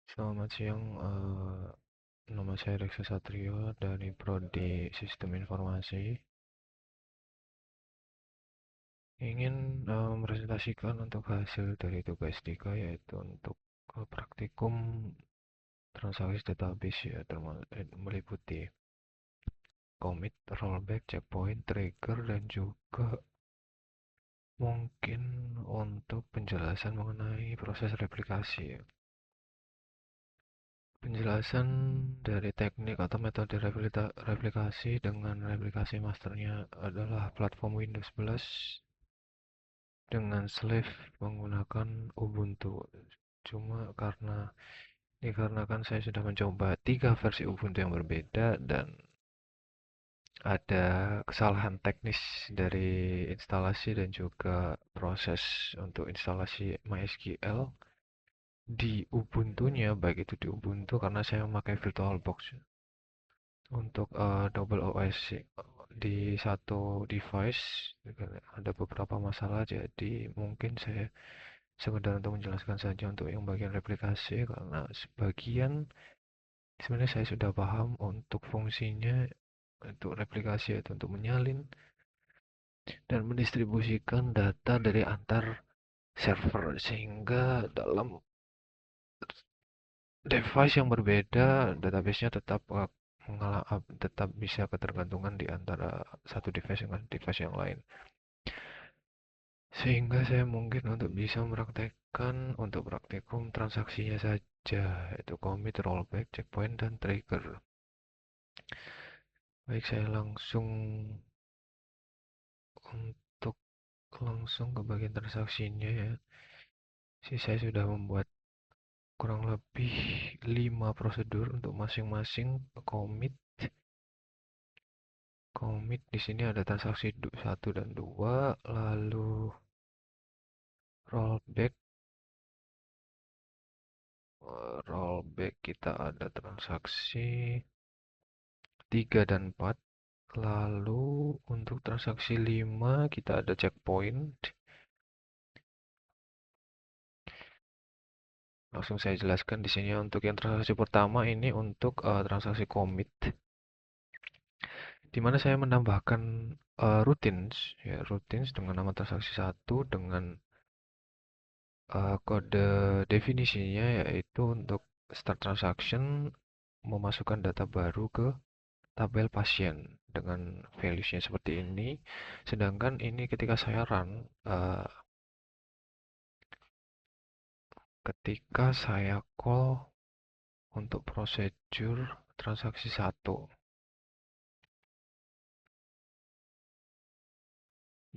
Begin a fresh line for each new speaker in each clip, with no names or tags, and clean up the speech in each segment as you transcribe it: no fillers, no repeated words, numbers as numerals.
Selamat siang, nama saya Reksa Satrio dari Prodi Sistem Informasi. Ingin mepresentasikan untuk hasil dari tugas 3 yaitu untuk praktikum transaksi database ya, meliputi commit, rollback, checkpoint, trigger, dan juga mungkin untuk penjelasan mengenai proses replikasi ya. Penjelasan dari teknik atau metode replikasi dengan replikasi masternya adalah platform Windows 11 dengan slave menggunakan Ubuntu. Cuma dikarenakan saya sudah mencoba 3 versi Ubuntu yang berbeda dan ada kesalahan teknis dari instalasi dan juga proses untuk instalasi MySQL di Ubuntunya, baik itu di Ubuntu karena saya memakai VirtualBox untuk double OS di satu device ada beberapa masalah, jadi mungkin saya sekedar untuk menjelaskan saja untuk yang bagian replikasi karena sebagian sebenarnya saya sudah paham untuk fungsinya. Untuk replikasi itu untuk menyalin dan mendistribusikan data dari antar server sehingga dalam device yang berbeda database-nya tetap bisa ketergantungan di antara satu device dengan device yang lain. Sehingga saya mungkin untuk bisa mempraktekkan untuk praktikum transaksinya saja, yaitu commit, rollback, checkpoint, dan trigger. Baik, saya untuk langsung ke bagian transaksinya ya. Saya sudah membuat kurang lebih 5 prosedur untuk masing-masing commit. Commit di sini ada transaksi 1 dan 2, lalu rollback. Rollback kita ada transaksi 3 dan 4. Lalu untuk transaksi 5 kita ada checkpoint. Langsung saya jelaskan di sini untuk yang transaksi pertama ini untuk transaksi commit, di mana saya menambahkan routines ya, routines dengan nama transaksi 1 dengan kode definisinya yaitu untuk start transaction memasukkan data baru ke tabel pasien dengan values-nya seperti ini. Sedangkan ini ketika saya run, ketika saya call untuk prosedur transaksi 1,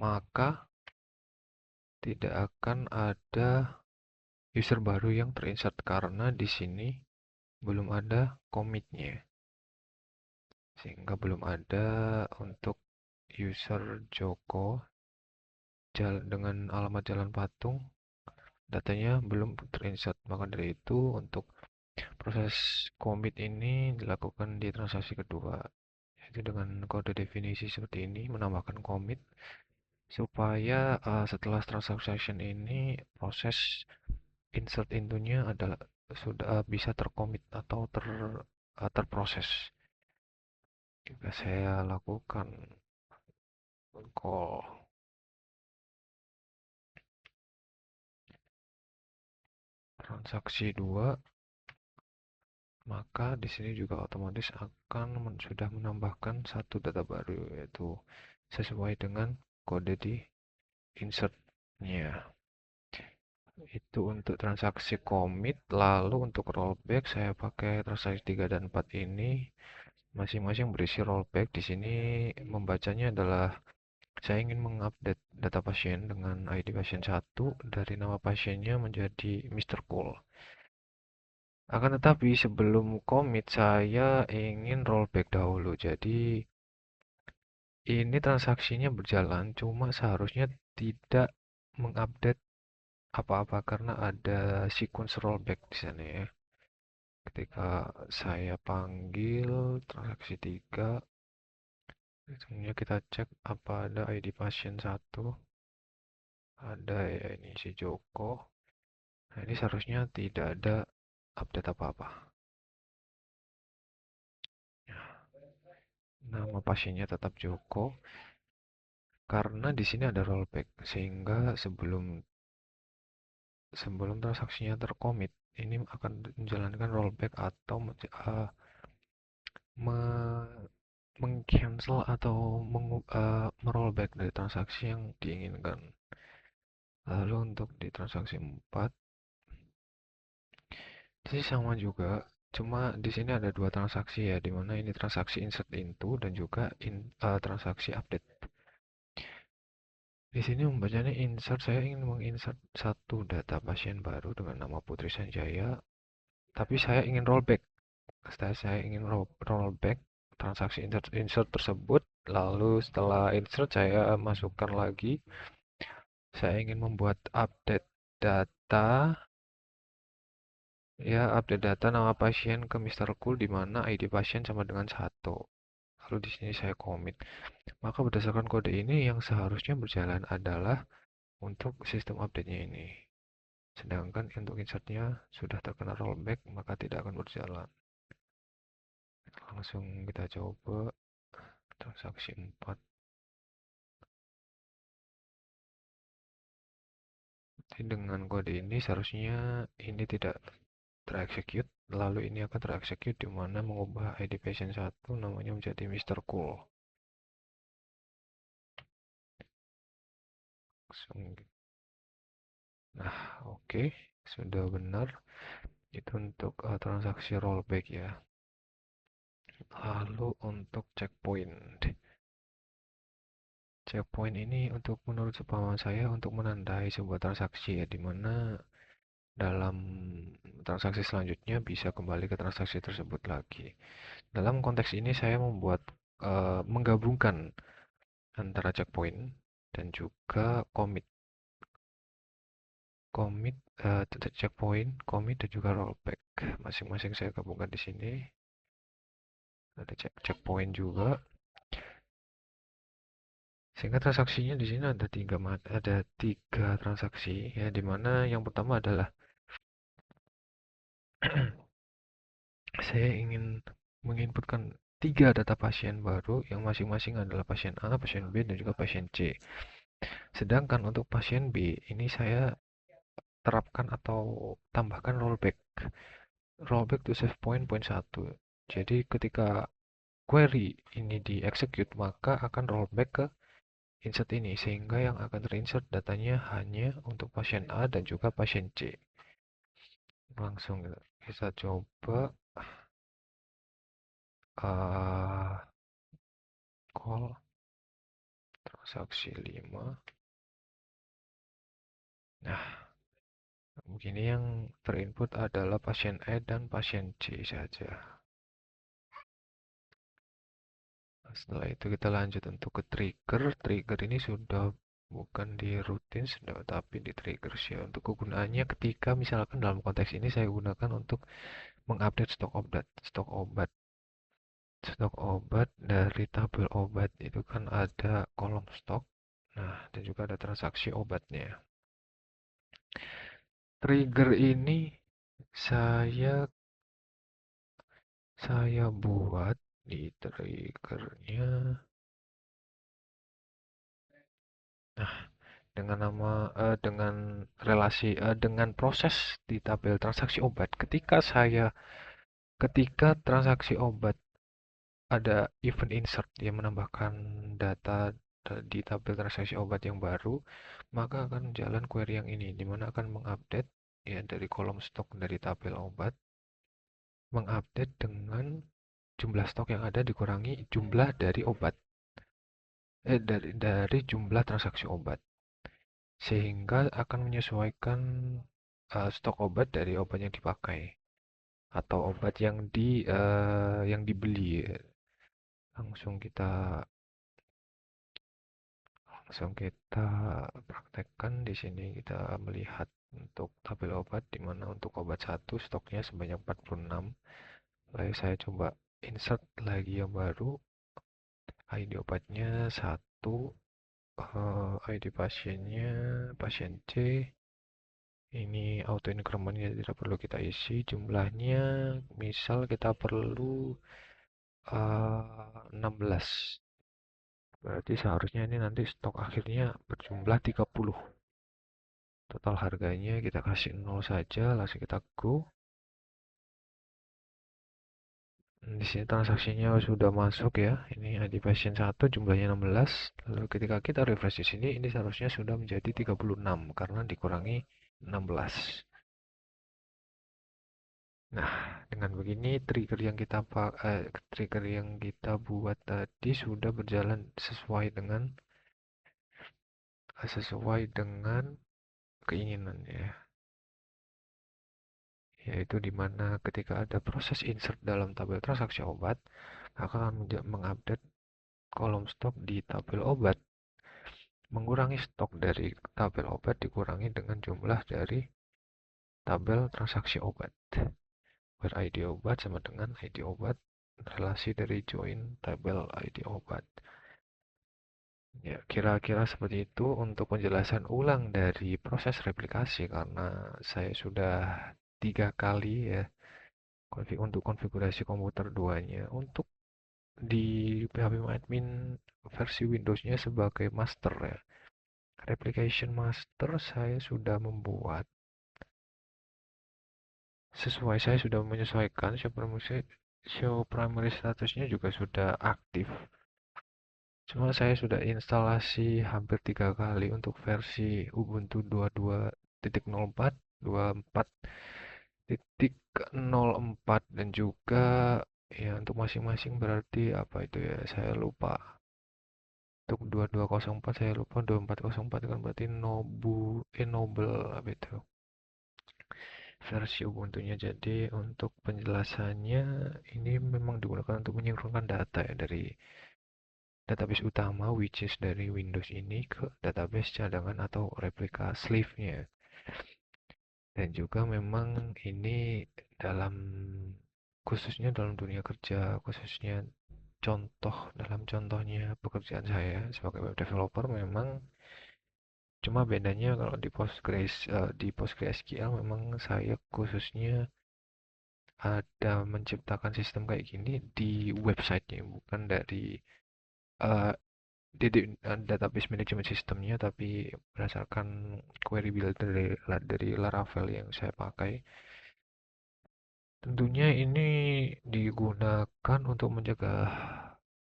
maka tidak akan ada user baru yang terinsert karena di sini belum ada commit-nya. Sehingga belum ada untuk user Joko dengan alamat Jalan Patung, datanya belum terinsert. Maka dari itu untuk proses commit ini dilakukan di transaksi kedua, yaitu dengan kode definisi seperti ini menambahkan commit supaya setelah transaction ini proses insert intonya adalah sudah bisa tercommit atau terproses. Jika saya lakukan call transaksi 2, maka di sini juga otomatis akan sudah menambahkan satu data baru yaitu sesuai dengan kode di insertnya. Itu untuk transaksi commit. Lalu untuk rollback saya pakai transaksi 3 dan 4 ini masing-masing berisi rollback. Di sini membacanya adalah saya ingin mengupdate data pasien dengan ID pasien 1 dari nama pasiennya menjadi Mr. Cool. Akan tetapi sebelum commit saya ingin rollback dahulu. Jadi ini transaksinya berjalan, cuma seharusnya tidak mengupdate apa-apa karena ada sequence rollback di sana ya. Ketika saya panggil transaksi 3, sebenarnya kita cek apa ada ID pasien 1. Ada ya, ini si Joko. Nah, ini seharusnya tidak ada update apa-apa. Nama pasiennya tetap Joko karena di sini ada rollback sehingga sebelum sebelum transaksinya terkomit ini akan menjalankan rollback atau meng-cancel atau merollback dari transaksi yang diinginkan. Lalu untuk di transaksi 4 ini sama juga, cuma di sini ada dua transaksi ya, di mana ini transaksi insert into dan juga transaksi update. Di sini membacanya insert, saya ingin menginsert satu data pasien baru dengan nama Putri Sanjaya, tapi saya ingin rollback. Saya ingin rollback transaksi insert tersebut, lalu setelah insert saya masukkan lagi. Saya ingin membuat update data, ya update data nama pasien ke Mister Cool di mana ID pasien sama dengan 1. Lalu di sini saya commit. Maka berdasarkan kode ini yang seharusnya berjalan adalah untuk sistem update-nya ini. Sedangkan untuk insertnya sudah terkena rollback maka tidak akan berjalan. Langsung kita coba transaksi 4. Jadi dengan kode ini seharusnya ini tidak tereksekut, lalu ini akan tereksekut di mana mengubah ID patient 1 namanya menjadi Mister Cool. Nah, oke, sudah benar. Itu untuk transaksi rollback ya. Lalu untuk checkpoint. Checkpoint ini untuk menurut sepemahaman saya untuk menandai sebuah transaksi ya, di mana dalam transaksi selanjutnya bisa kembali ke transaksi tersebut lagi. Dalam konteks ini saya membuat menggabungkan antara checkpoint dan juga commit. Commit, checkpoint, commit dan juga rollback. Masing-masing saya gabungkan di sini. Ada checkpoint juga. Sehingga transaksinya di sini ada tiga transaksi ya, di mana yang pertama adalah saya ingin menginputkan tiga data pasien baru yang masing-masing adalah pasien A, pasien B, dan juga pasien C. Sedangkan untuk pasien B ini saya terapkan atau tambahkan rollback. Rollback to save point point 1. Jadi ketika query ini di-execute maka akan rollback ke insert ini sehingga yang akan terinsert datanya hanya untuk pasien A dan juga pasien C. Langsung kita coba uh, call transaksi 5. Nah, begini yang terinput adalah pasien E dan pasien C saja. Setelah itu kita lanjut untuk ke trigger. Trigger ini sudah bukan di rutin, tapi di trigger ya. Untuk kegunaannya ketika misalkan dalam konteks ini saya gunakan untuk mengupdate stok obat. Stok obat dari tabel obat itu kan ada kolom stok. Nah, dan juga ada transaksi obatnya. Trigger ini saya saya buat di triggernya. Nah, dengan nama dengan relasi dengan proses di tabel transaksi obat. Ketika transaksi obat ada event insert yang menambahkan data di tabel transaksi obat yang baru, maka akan jalan query yang ini, di mana akan mengupdate ya dari kolom stok dari tabel obat, mengupdate dengan jumlah stok yang ada dikurangi jumlah dari obat, dari jumlah transaksi obat, sehingga akan menyesuaikan stok obat dari obat yang dipakai atau obat yang dibeli. Langsung kita Langsung kita praktekkan di sini kita melihat untuk tabel obat di mana untuk obat satu stoknya sebanyak 46. Lalu saya coba insert lagi yang baru. ID obatnya 1, ID pasiennya pasien C. Ini auto increment ya, tidak perlu kita isi jumlahnya. Misal kita perlu 16. Berarti seharusnya ini nanti stok akhirnya berjumlah 30. Total harganya kita kasih 0 saja, langsung kita go. Di sini transaksinya sudah masuk ya. Ini ID pasien 1 jumlahnya 16. Lalu ketika kita refresh di sini, ini seharusnya sudah menjadi 36 karena dikurangi 16. Nah, dengan begini trigger yang kita buat tadi sudah berjalan sesuai dengan keinginan ya. Yaitu di mana ketika ada proses insert dalam tabel transaksi obat, akan mengupdate kolom stok di tabel obat. Mengurangi stok dari tabel obat dikurangi dengan jumlah dari tabel transaksi obat. Where ID obat sama dengan ID obat, relasi dari join tabel ID obat. Ya, kira-kira seperti itu untuk penjelasan ulang dari proses replikasi karena saya sudah 3 kali ya untuk konfigurasi komputer duanya. Untuk di PHP admin versi Windows-nya sebagai master ya. Replication master saya sudah membuat saya sudah menyesuaikan show primary statusnya juga sudah aktif. Cuma saya sudah instalasi hampir 3 kali untuk versi Ubuntu 22.04, 24.04 dan juga ya untuk masing-masing berarti apa itu ya saya lupa. Untuk 2204 saya lupa, 2404 kan berarti Noble apa itu versi Ubuntunya. Jadi untuk penjelasannya ini memang digunakan untuk menyinkronkan data ya dari database utama which is dari Windows ini ke database cadangan atau replika sleeve-nya. Dan juga memang ini dalam khususnya dalam dunia kerja, khususnya dalam contohnya pekerjaan saya sebagai web developer memang cuma bedanya kalau di PostgreSQL memang saya khususnya ada menciptakan sistem kayak gini di websitenya bukan dari eh, database management sistemnya tapi berdasarkan query builder dari Laravel yang saya pakai. Tentunya ini digunakan untuk mencegah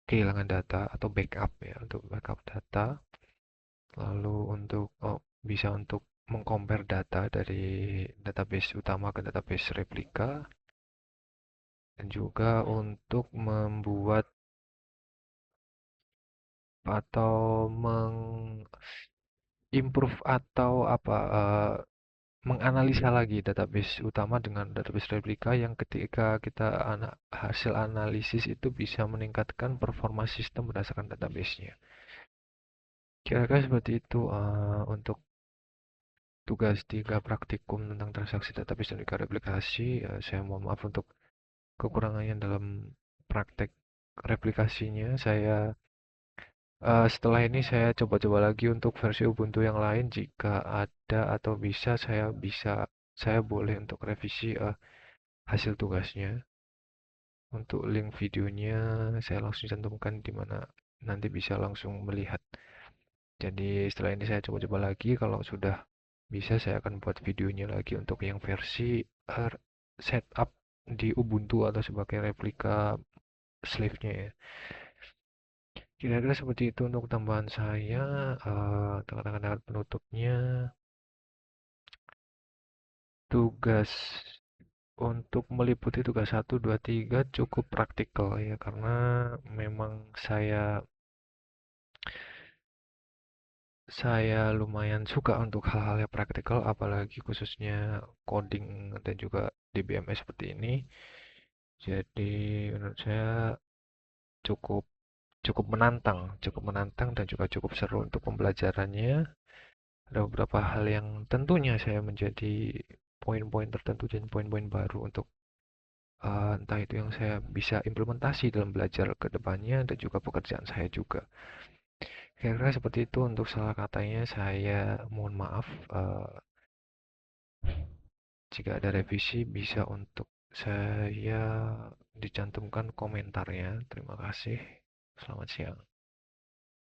kehilangan data atau backup ya, untuk backup data. Lalu bisa untuk mengcompare data dari database utama ke database replika dan juga untuk membuat atau mengimprove atau menganalisa lagi database utama dengan database replika yang ketika kita hasil analisis itu bisa meningkatkan performa sistem berdasarkan database-nya. Kira-kira seperti itu untuk tugas 3 praktikum tentang transaksi database dan juga replikasi. Saya mohon maaf untuk kekurangannya dalam praktek replikasinya. Setelah ini saya coba-coba lagi untuk versi Ubuntu yang lain. Jika ada atau saya boleh untuk revisi hasil tugasnya. Untuk link videonya saya langsung cantumkan di mana nanti bisa langsung melihat. Jadi setelah ini saya coba-coba lagi. Kalau sudah bisa saya akan buat videonya lagi untuk yang versi setup di Ubuntu atau sebagai replika slave-nya ya. Kira-kira seperti itu untuk tambahan saya. Katakan penutupnya, tugas untuk meliputi tugas 1, 2, 3 cukup praktikal ya karena memang saya lumayan suka untuk hal-hal yang praktikal apalagi khususnya coding dan juga DBMS seperti ini. Jadi menurut saya cukup cukup menantang dan juga cukup seru untuk pembelajarannya. Ada beberapa hal yang tentunya saya menjadi poin-poin tertentu dan poin-poin baru untuk entah itu yang saya bisa implementasi dalam belajar ke depannya dan juga pekerjaan saya juga. Kira-kira seperti itu untuk salah katanya saya mohon maaf. Jika ada revisi bisa untuk saya dicantumkan komentarnya. Terima kasih. Selamat siang.